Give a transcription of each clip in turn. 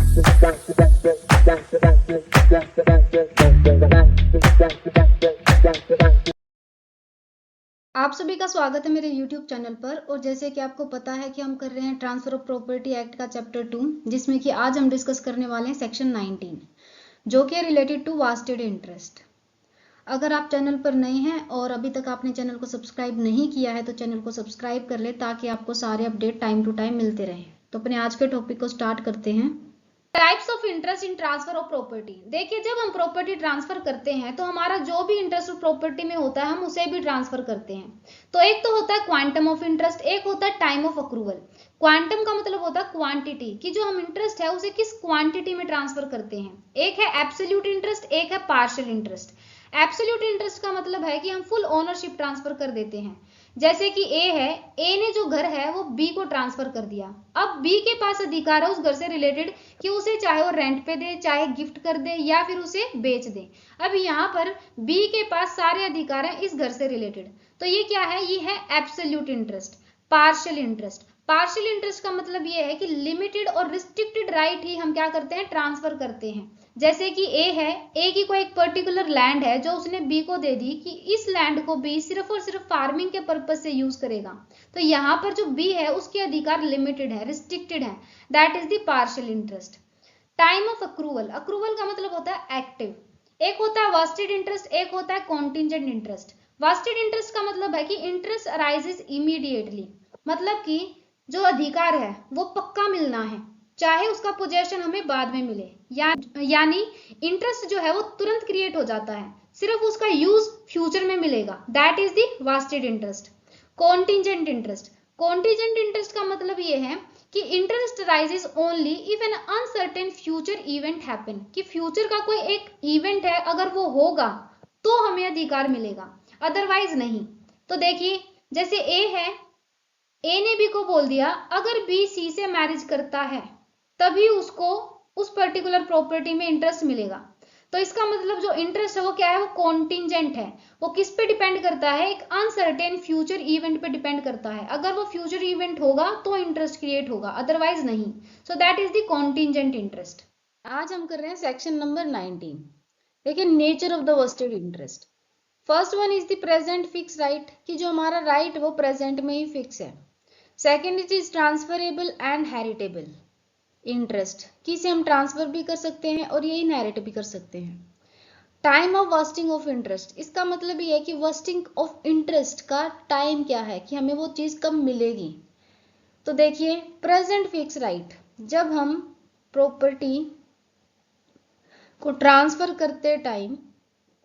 आप सभी का स्वागत है मेरे YouTube चैनल पर। और जैसे कि आपको पता है कि हम कर रहे हैं ट्रांसफर ऑफ प्रॉपर्टी एक्ट का चैप्टर 2, जिसमें कि आज हम डिस्कस करने वाले हैं सेक्शन 19, जो कि है रिलेटेड टू वेस्टेड इंटरेस्ट। अगर आप चैनल पर नए हैं और अभी तक आपने चैनल को सब्सक्राइब नहीं किया है तो चैनल को सब्सक्राइब कर ले, ताकि आपको सारे अपडेट टाइम टू टाइम मिलते रहें। तो अपने आज के टॉपिक को स्टार्ट करते हैं। Types of interest in transfer of property. देखिए, जब हम प्रॉपर्टी ट्रांसफर करते हैं तो हमारा जो भी इंटरेस्ट प्रॉपर्टी में होता है हम उसे भी ट्रांसफर करते हैं। तो एक तो होता है क्वांटम ऑफ इंटरेस्ट, एक होता है टाइम ऑफ अक्रूवल। क्वांटम का मतलब होता है क्वांटिटी, कि जो हम इंटरेस्ट है उसे किस क्वांटिटी में ट्रांसफर करते हैं। एक है एब्सोल्यूट इंटरेस्ट, एक है पार्शियल इंटरेस्ट। एब्सोल्यूट इंटरेस्ट का मतलब है कि हम फुल ओनरशिप ट्रांसफर कर देते हैं। जैसे कि ए है, ए ने जो घर है वो बी को ट्रांसफर कर दिया। अब बी के पास अधिकार है उस घर से रिलेटेड कि उसे चाहे वो रेंट पे दे, चाहे गिफ्ट कर दे, या फिर उसे बेच दे। अब यहाँ पर बी के पास सारे अधिकार हैं इस घर से रिलेटेड। तो ये क्या है? ये है absolute interest. Partial interest, partial interest का मतलब ये है कि लिमिटेड और रिस्ट्रिक्टेड राइट ही हम क्या करते हैं? ट्रांसफर करते हैं। जैसे कि ए है, ए की कोई एक पर्टिकुलर लैंड है जो उसने बी को दे दी कि इस लैंड को बी सिर्फ और सिर्फ फार्मिंग के पर्पज से यूज करेगा। तो यहाँ पर जो बी है उसके अधिकार लिमिटेड है, रिस्ट्रिक्टेड है। That is the partial interest. Time of accrual, accrual का मतलब होता है एक्टिव। एक होता है वेस्टेड इंटरेस्ट, एक होता है कॉन्टिजेंट इंटरेस्ट। वेस्टेड इंटरेस्ट का मतलब है कि इंटरेस्ट अराइजेस इमीडिएटली, मतलब कि जो अधिकार है वो पक्का मिलना है, चाहे उसका पोजेशन हमें बाद में मिले। यानी इंटरेस्ट जो है वो तुरंत क्रिएट हो जाता है, सिर्फ उसका यूज फ्यूचर में मिलेगा। That is the vested interest. Contingent interest, contingent interest का मतलब ये है कि interest rises only if N uncertain future event happen, कि फ्यूचर का कोई एक इवेंट है, अगर वो होगा तो हमें अधिकार मिलेगा, अदरवाइज नहीं। तो देखिए, जैसे ए है, ए ने बी को बोल दिया अगर बी सी से मैरिज करता है तभी उसको उस पर्टिकुलर प्रॉपर्टी में इंटरेस्ट मिलेगा। तो इसका मतलब जो इंटरेस्ट है वो क्या है? वो कॉन्टिजेंट है। वो किस पे डिपेंड करता है? एक अनसर्टेन फ्यूचर इवेंट पे डिपेंड करता है। अगर वो फ्यूचर इवेंट होगा तो इंटरेस्ट क्रिएट होगा, अदरवाइज नहीं। So that is the contingent interest. आज हम कर रहे हैं सेक्शन नंबर 19। देखिए, nature of the vested interest. First one is the present fix right, कि जो हमारा राइट वो प्रेजेंट में ही फिक्स है। Second is transferable and heritable interest, कि इसे हम ट्रांसफर भी कर सकते हैं और ये इनहेरिट भी कर सकते हैं। Time of wasting of interest, इसका मतलब ये है कि वेस्टिंग ऑफ इंटरेस्ट का टाइम क्या है, कि हमें वो चीज कब मिलेगी। तो देखिए, प्रेजेंट फिक्स राइट, जब हम प्रॉपर्टी को ट्रांसफर करते टाइम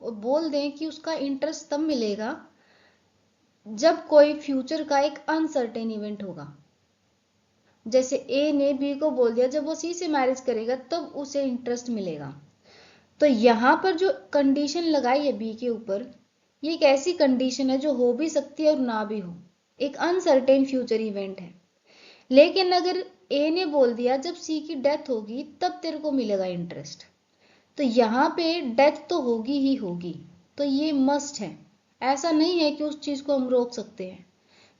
और बोल दें कि उसका इंटरेस्ट तब मिलेगा जब कोई फ्यूचर का एक अनसर्टेन इवेंट होगा। जैसे ए ने बी को बोल दिया जब वो सी से मैरिज करेगा तब उसे इंटरेस्ट मिलेगा। तो यहाँ पर जो कंडीशन लगाई है बी के ऊपर, ये एक ऐसी कंडीशन है जो हो भी सकती है और ना भी हो, एक अनसर्टेन फ्यूचर इवेंट है। लेकिन अगर ए ने बोल दिया जब सी की डेथ होगी तब तेरे को मिलेगा इंटरेस्ट, तो यहाँ पे डेथ तो होगी ही होगी, तो ये मस्ट है। ऐसा नहीं है कि उस चीज को हम रोक सकते हैं।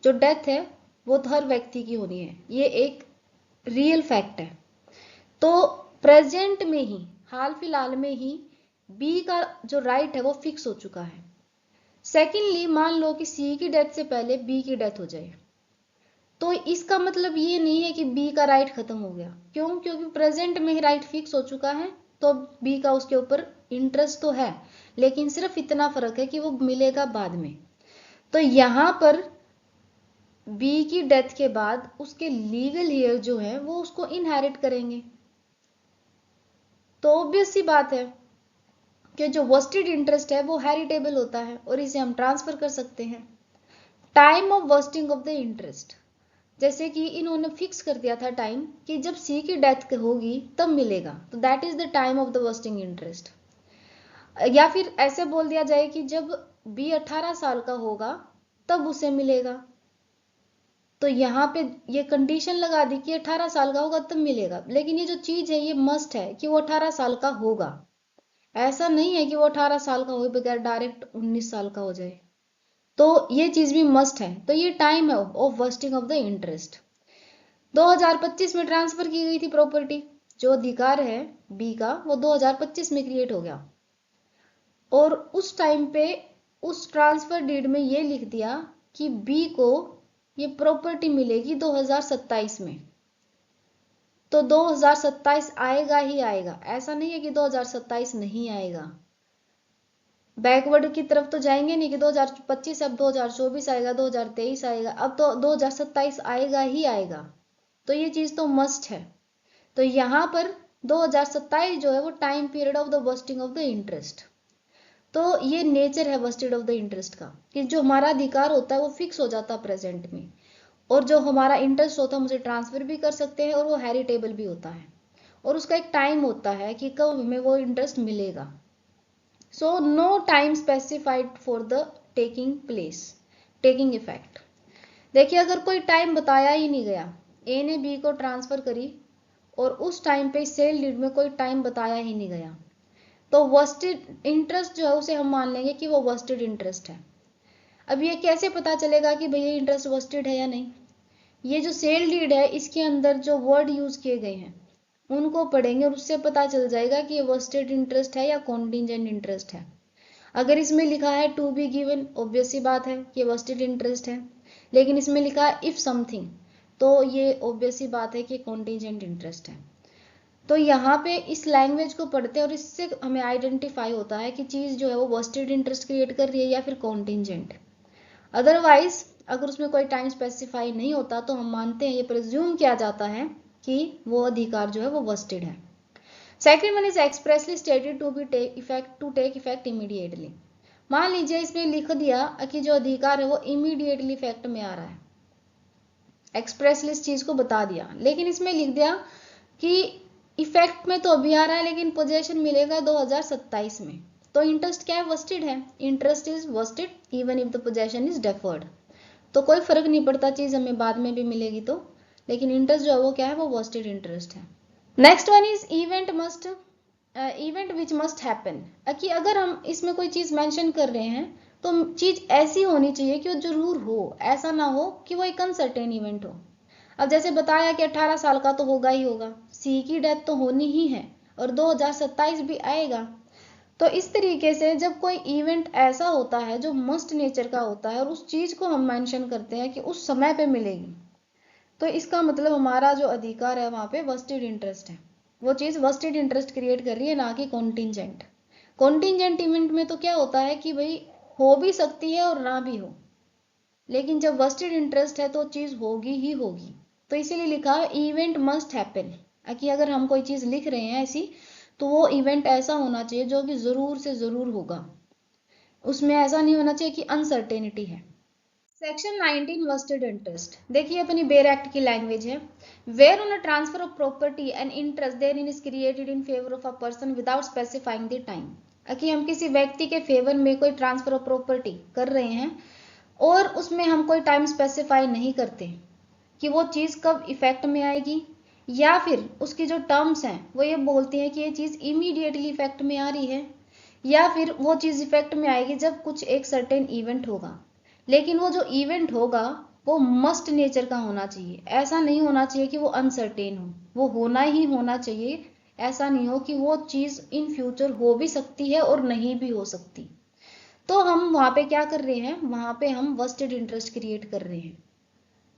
जो डेथ है वो तो हर व्यक्ति की होनी है, ये एक रियल फैक्ट है। तो प्रेजेंट में ही, हाल फिलहाल में ही बी का जो राइट है वो फिक्स हो चुका है। सेकेंडली, मान लो कि सी की डेथ से पहले बी की डेथ हो जाए, तो इसका मतलब ये नहीं है कि बी का राइट खत्म हो गया। क्यों? क्योंकि प्रेजेंट में ही राइट फिक्स हो चुका है, तो बी का उसके ऊपर इंटरेस्ट तो है, लेकिन सिर्फ इतना फर्क है कि वो मिलेगा बाद में। तो यहाँ पर बी की डेथ के बाद उसके लीगल हेयर जो है वो उसको इनहेरिट करेंगे। तो ऑब्वियस सी बात है कि जो वेस्टेड इंटरेस्ट है वो हेरिटेबल होता है और इसे हम ट्रांसफर कर सकते हैं। Time of wasting of the interest, जैसे कि इन्होंने फिक्स कर दिया था टाइम कि जब सी की डेथ होगी तब मिलेगा, तो that is the time of the wasting interest. या फिर ऐसे बोल दिया जाए कि जब बी 18 साल का होगा तब उसे मिलेगा, तो यहाँ पे ये कंडीशन लगा दी कि 18 साल का होगा तब मिलेगा। लेकिन ये जो चीज है ये मस्ट है कि वो 18 साल का होगा। ऐसा नहीं है कि वो 18 साल का हो बगैर डायरेक्ट 19 साल का हो जाए, तो ये चीज भी मस्ट है। तो ये टाइम है of wasting of the interest. 2025 में ट्रांसफर की गई थी प्रॉपर्टी, जो अधिकार है बी का वो 2025 में क्रिएट हो गया, और उस टाइम पे उस ट्रांसफर डीड में ये लिख दिया कि बी को ये प्रॉपर्टी मिलेगी 2027 में। तो 2027 आएगा ही आएगा, ऐसा नहीं है कि 2027 नहीं आएगा। बैकवर्ड की तरफ तो जाएंगे नहीं कि 2025 अब 2024 आएगा, 2023 आएगा, अब तो 2027 आएगा ही आएगा। तो ये चीज तो मस्ट है। तो यहाँ पर 2027 जो है वो time period of the wasting of the interest. तो ये नेचर है वेस्टेड ऑफ द इंटरेस्ट का, कि जो हमारा अधिकार होता है वो फिक्स हो जाता है प्रेजेंट में, और जो हमारा इंटरेस्ट होता है हम उसे ट्रांसफर भी कर सकते हैं, और वो हेरिटेबल भी होता है, और उसका एक टाइम होता है कि कब हमें वो इंटरेस्ट मिलेगा। So no time specified for the taking effect. देखिए, अगर कोई टाइम बताया ही नहीं गया, ए ने बी को ट्रांसफर करी और उस टाइम पे सेल डीड में कोई टाइम बताया ही नहीं गया, तो वेस्टेड इंटरेस्ट जो है उसे हम मान लेंगे कि वो वेस्टेड इंटरेस्ट है। अब ये कैसे पता चलेगा कि भैया इंटरेस्ट वेस्टेड है या नहीं? ये जो सेल डीड है इसके अंदर जो वर्ड यूज किए गए हैं उनको पढ़ेंगे और उससे पता चल जाएगा कि ये वेस्टेड इंटरेस्ट है या कॉन्टिजेंट इंटरेस्ट है। अगर इसमें लिखा है टू बी गिवन, ऑब्वियस सी बात है कि वेस्टेड इंटरेस्ट है, लेकिन इसमें लिखा है इफ समथिंग, तो ये ऑब्वियस सी बात है कि कॉन्टिजेंट इंटरेस्ट है। तो यहाँ पे इस लैंग्वेज को पढ़ते हैं और इससे हमें आइडेंटिफाई होता है कि चीज जो है वो वेस्टेड इंटरेस्ट क्रिएट कर रही है या फिर कॉन्टिजेंट। अदरवाइज अगर उसमें कोई टाइम स्पेसिफाई नहीं होता तो हम मानते हैं, ये प्रिज्यूम किया जाता है कि वो अधिकार जो है वो वेस्टेड है। Second one is expressly stated to take effect immediately. मान लीजिए इसमें लिख दिया कि जो अधिकार है वो इमीडिएटली इफेक्ट में आ रहा है, एक्सप्रेसली इस चीज को बता दिया, लेकिन इसमें लिख दिया कि इफेक्ट में तो अभी आ रहा है लेकिन पोजेशन मिलेगा 2027 में, तो इंटरेस्ट क्या है? वेस्टेड है। Interest is vested even if the possession is deferred. तो कोई फर्क नहीं पड़ता, चीज हमें बाद में भी मिलेगी तो, लेकिन इंटरेस्ट जो है वो क्या है? वो वेस्टेड इंटरेस्ट है। Next one is event which must happen. कि अगर हम इसमें कोई चीज मेंशन कर रहे हैं तो चीज ऐसी होनी चाहिए कि वो जरूर हो, ऐसा ना हो कि वो एक अनसर्टेन इवेंट हो। अब जैसे बताया कि 18 साल का तो होगा ही होगा, सी की डेथ तो होनी ही है और 2027 भी आएगा। तो इस तरीके से जब कोई इवेंट ऐसा होता है जो मस्ट नेचर का होता है और उस चीज को हम मेंशन करते हैं कि उस समय पे मिलेगी, तो इसका मतलब हमारा जो अधिकार है वहां पे वेस्टेड इंटरेस्ट है। वो चीज वेस्टेड इंटरेस्ट क्रिएट कर रही है, ना कि कॉन्टिजेंट। कॉन्टिजेंट इवेंट में तो क्या होता है कि भाई हो भी सकती है और ना भी हो, लेकिन जब वेस्टेड इंटरेस्ट है तो चीज होगी ही होगी। तो इसीलिए लिखा है इवेंट मस्ट हैपन, कि अगर हम कोई चीज लिख रहे हैं ऐसी तो वो इवेंट ऐसा होना चाहिए जो कि जरूर से जरूर होगा, उसमें ऐसा नहीं होना चाहिए कि अनसर्टेनिटी है। Section 19 vested interest. देखिए अपनी बेयर एक्ट की लैंग्वेज है, where on a transfer of property and interest therein is created in favour of a person without specifying the time. कि हम किसी व्यक्ति के फेवर में कोई ट्रांसफर ऑफ प्रॉपर्टी कर रहे हैं और उसमें हम कोई टाइम स्पेसिफाई नहीं करते कि वो चीज कब इफेक्ट में आएगी, या फिर उसकी जो टर्म्स हैं वो ये बोलती हैं कि ये चीज इमीडिएटली इफेक्ट में आ रही है, या फिर वो चीज इफेक्ट में आएगी जब कुछ एक सर्टेन इवेंट होगा। लेकिन वो जो इवेंट होगा वो मस्ट नेचर का होना चाहिए, ऐसा नहीं होना चाहिए कि वो अनसर्टेन हो, वो होना ही होना चाहिए। ऐसा नहीं हो कि वो चीज इन फ्यूचर हो भी सकती है और नहीं भी हो सकती। तो हम वहां पे क्या कर रहे हैं? वहां पे हम वेस्टेड इंटरेस्ट क्रिएट कर रहे हैं,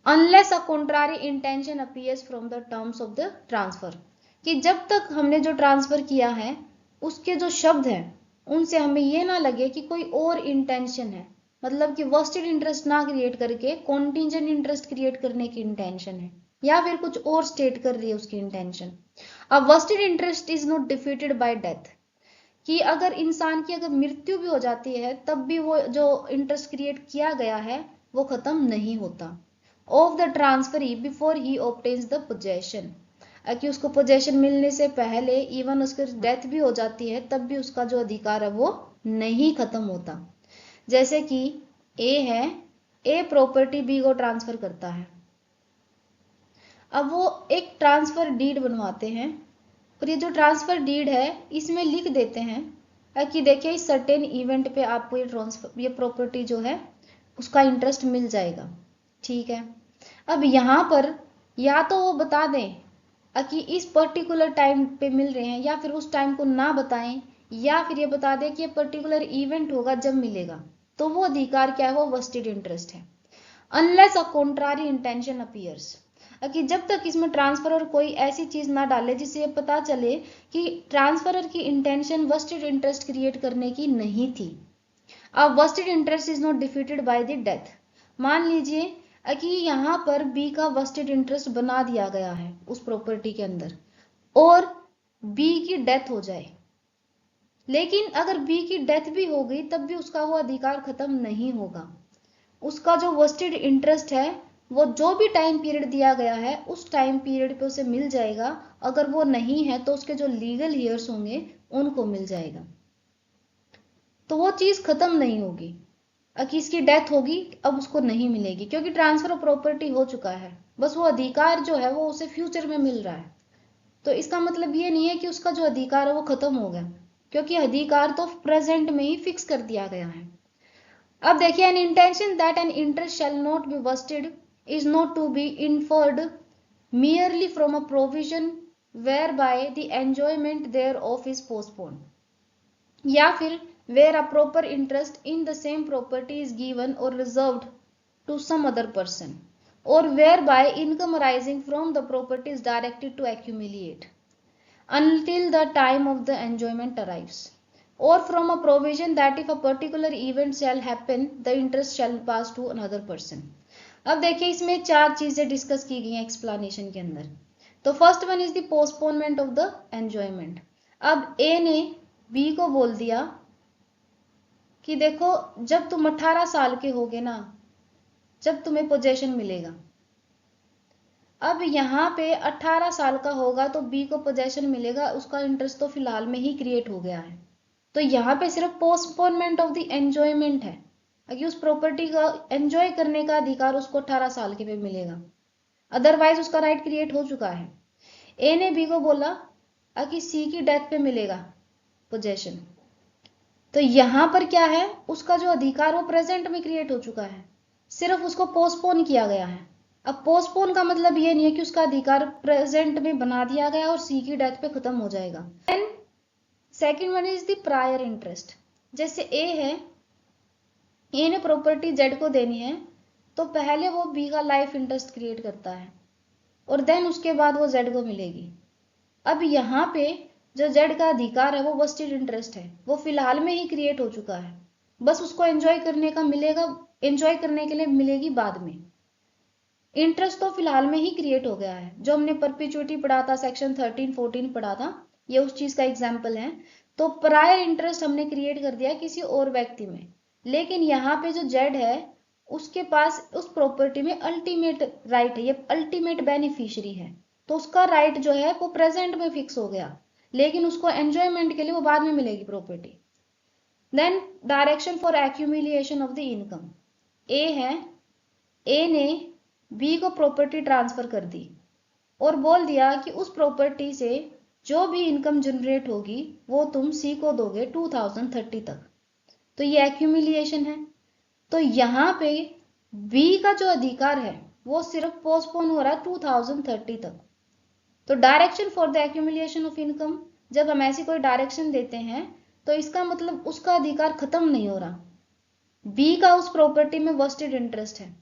unless a contrary intention appears from the terms of the transfer. कि जब तक हमने जो ट्रांसफर किया है उसके जो शब्द हैं उनसे हमें ये ना लगे कि कोई और इंटेंशन है, मतलब कि वेस्टेड इंटरेस्ट ना क्रिएट करके कॉन्टिजेंट इंटरेस्ट क्रिएट करने की इंटेंशन है, या फिर कुछ और स्टेट कर रही है उसकी इंटेंशन। अब vested interest is not defeated by death, कि अगर इंसान की अगर मृत्यु भी हो जाती है तब भी वो जो इंटरेस्ट क्रिएट किया गया है वो खत्म नहीं होता। Of the transferee before he obtains the possession, कि उसको पोजेशन मिलने से पहले इवन उसकी डेथ भी हो जाती है तब भी उसका जो अधिकार है वो नहीं खत्म होता। जैसे कि ए है, ए प्रॉपर्टी बी को ट्रांसफर करता है, अब वो एक ट्रांसफर डीड बनवाते हैं और ये जो ट्रांसफर डीड है इसमें लिख देते हैं कि देखिए इस सर्टेन इवेंट पे आपको ये प्रॉपर्टी जो है उसका इंटरेस्ट मिल जाएगा। ठीक है, अब यहाँ पर या तो वो बता दें कि इस पर्टिकुलर टाइम पे मिल रहे हैं, या फिर उस टाइम को ना बताएं, या फिर ये बता दें कि ये पर्टिकुलर इवेंट होगा जब मिलेगा, तो वो अधिकार क्या है, वो वेस्टेड इंटरेस्ट है। Unless a contrary intention appears, कि जब तक इसमें ट्रांसफरर कोई ऐसी चीज ना डाले जिससे ये पता चले कि ट्रांसफरर की इंटेंशन वेस्टेड इंटरेस्ट क्रिएट करने की नहीं थी। अब vested interest is not defeated by the death. मान लीजिए कि यहाँ पर बी का वेस्टेड इंटरेस्ट बना दिया गया है उस प्रॉपर्टी के अंदर, और बी की डेथ हो जाए, लेकिन अगर बी की डेथ भी हो गई तब भी उसका वो अधिकार खत्म नहीं होगा। उसका जो वेस्टेड इंटरेस्ट है वो जो भी टाइम पीरियड दिया गया है उस टाइम पीरियड पे उसे मिल जाएगा। अगर वो नहीं है तो उसके जो लीगल ईयर्स होंगे उनको मिल जाएगा, तो वो चीज खत्म नहीं होगी। कि इसकी डेथ होगी अब उसको नहीं मिलेगी, क्योंकि ट्रांसफर ऑफ प्रॉपर्टी हो चुका है, बस वो अधिकार जो है वो उसे फ्यूचर में मिल रहा है। तो इसका मतलब ये नहीं है कि उसका जो अधिकार है वो खत्म हो गया, क्योंकि अधिकार तो प्रेजेंट में ही फिक्स कर दिया गया है। अब देखिए, an intention that an interest shall not be vested is not to be inferred merely from a provision whereby the enjoyment thereof is postponed, या फिर where a proper interest in the same property is given or reserved to some other person, or whereby income arising from the property is directed to accumulate until the time of the enjoyment arrives, or from a provision that if a particular event shall happen the interest shall pass to another person। अब देखिए, इसमें चार चीजें discuss की गई हैं explanation के अंदर। तो first one is the postponement of the enjoyment. अब ए ने बी को बोल दिया कि देखो, जब तुम 18 साल के होगे ना, जब तुम्हें पोजेशन मिलेगा। अब यहाँ पे 18 साल का होगा तो बी को पोजेशन मिलेगा, उसका इंटरेस्ट तो फिलहाल में ही क्रिएट हो गया है। तो यहाँ पे सिर्फ पोस्टपोनमेंट ऑफ द एंजॉयमेंट है, कि उस प्रॉपर्टी का एंजॉय करने का अधिकार उसको 18 साल के पे मिलेगा, अदरवाइज उसका राइट क्रिएट हो चुका है। ए ने बी को बोला कि सी की डेथ पे मिलेगा पोजेशन, तो यहां पर क्या है, उसका जो अधिकार वो प्रेजेंट में क्रिएट हो चुका है, सिर्फ उसको पोस्टपोन किया गया है। अब पोस्टपोन का मतलब ये नहीं है कि उसका अधिकार प्रेजेंट में बना दिया गया और सी की डेथ पे खत्म हो जाएगा। Then second one is the prior interest. जैसे ए है, ए ने प्रॉपर्टी जेड को देनी है, तो पहले वो बी का लाइफ इंटरेस्ट क्रिएट करता है और देन उसके बाद वो जेड को मिलेगी। अब यहाँ पे जो जेड का अधिकार है वो वेस्टेड इंटरेस्ट है, वो फिलहाल में ही क्रिएट हो चुका है, बस उसको एंजॉय करने का मिलेगा, एंजॉय करने के लिए मिलेगी बाद में। इंटरेस्ट तो फिलहाल में ही क्रिएट हो गया है। जो हमने परपिचुइटी पढ़ा था, सेक्शन 13-14 पढ़ा था, ये उस चीज का एग्जाम्पल है। तो प्रायर इंटरेस्ट हमने क्रिएट कर दिया किसी और व्यक्ति में, लेकिन यहाँ पे जो जेड है उसके पास उस प्रॉपर्टी में अल्टीमेट राइट है, ये अल्टीमेट बेनिफिशियरी है, तो उसका राइट जो है वो प्रेजेंट में फिक्स हो गया, लेकिन उसको एंजॉयमेंट के लिए वो बाद में मिलेगी property. Then direction for accumulation of the income. ए है, ए ने बी को प्रॉपर्टी ट्रांसफर कर दी और बोल दिया कि उस प्रॉपर्टी से जो भी इनकम जनरेट होगी वो तुम सी को दोगे 2030 तक, तो ये एक्यूमुलेशन है। तो यहाँ पे बी का जो अधिकार है वो सिर्फ पोस्टपोन हो रहा है 2030 तक। तो direction for the accumulation of income, जब हम ऐसी कोई डायरेक्शन देते हैं तो इसका मतलब उसका अधिकार खत्म नहीं हो रहा। बी का उस प्रॉपर्टी में वेस्टेड इंटरेस्ट है,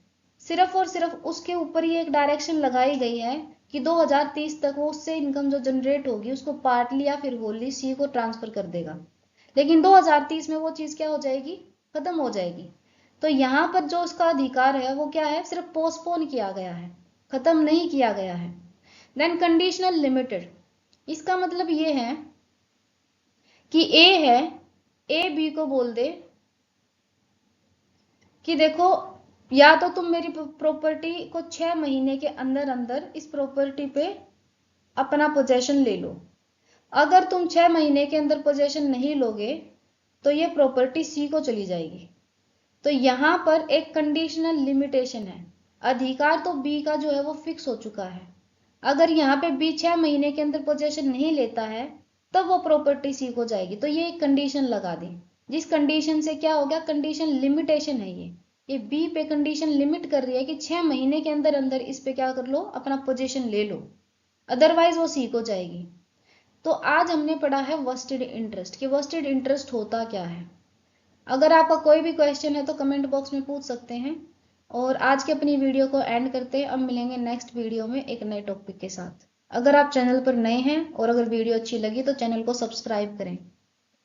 सिर्फ और सिर्फ उसके ऊपर ही एक डायरेक्शन लगाई गई है कि 2030 तक वो उससे इनकम जो जनरेट होगी उसको पार्टली या फिर होली सी को ट्रांसफर कर देगा, लेकिन 2030 में वो चीज क्या हो जाएगी, खत्म हो जाएगी। तो यहाँ पर जो उसका अधिकार है वो क्या है, सिर्फ पोस्टपोन किया गया है, खत्म नहीं किया गया है। देन कंडीशनल लिमिटेड, इसका मतलब ये है कि ए है, ए बी को बोल दे कि देखो, या तो तुम मेरी प्रॉपर्टी को 6 महीने के अंदर अंदर इस प्रॉपर्टी पे अपना पोजेशन ले लो। अगर तुम 6 महीने के अंदर पोजेशन नहीं लोगे तो ये प्रॉपर्टी सी को चली जाएगी। तो यहाँ पर एक कंडीशनल लिमिटेशन है, अधिकार तो बी का जो है वो फिक्स हो चुका है। अगर यहाँ पे बी 6 महीने के अंदर पोजेशन नहीं लेता है तब वो प्रॉपर्टी सी को जाएगी, तो ये एक कंडीशन लगा दें, जिस कंडीशन से क्या हो गया, कंडीशन लिमिटेशन है। ये बी पे कंडीशन लिमिट कर रही है कि 6 महीने के अंदर अंदर इस पे क्या कर लो, अपना पोजीशन ले लो। अदरवाइज वो सी को जाएगी। तो आज हमने पढ़ा है वेस्टेड इंटरेस्ट कि वेस्टेड इंटरेस्ट होता क्या है। अगर आपका कोई भी क्वेश्चन है तो कमेंट बॉक्स में पूछ सकते हैं। और आज की अपनी वीडियो को एंड करते हैं। अब मिलेंगे नेक्स्ट वीडियो में एक नए टॉपिक के साथ। अगर आप चैनल पर नए हैं और अगर वीडियो अच्छी लगी तो चैनल को सब्सक्राइब करें।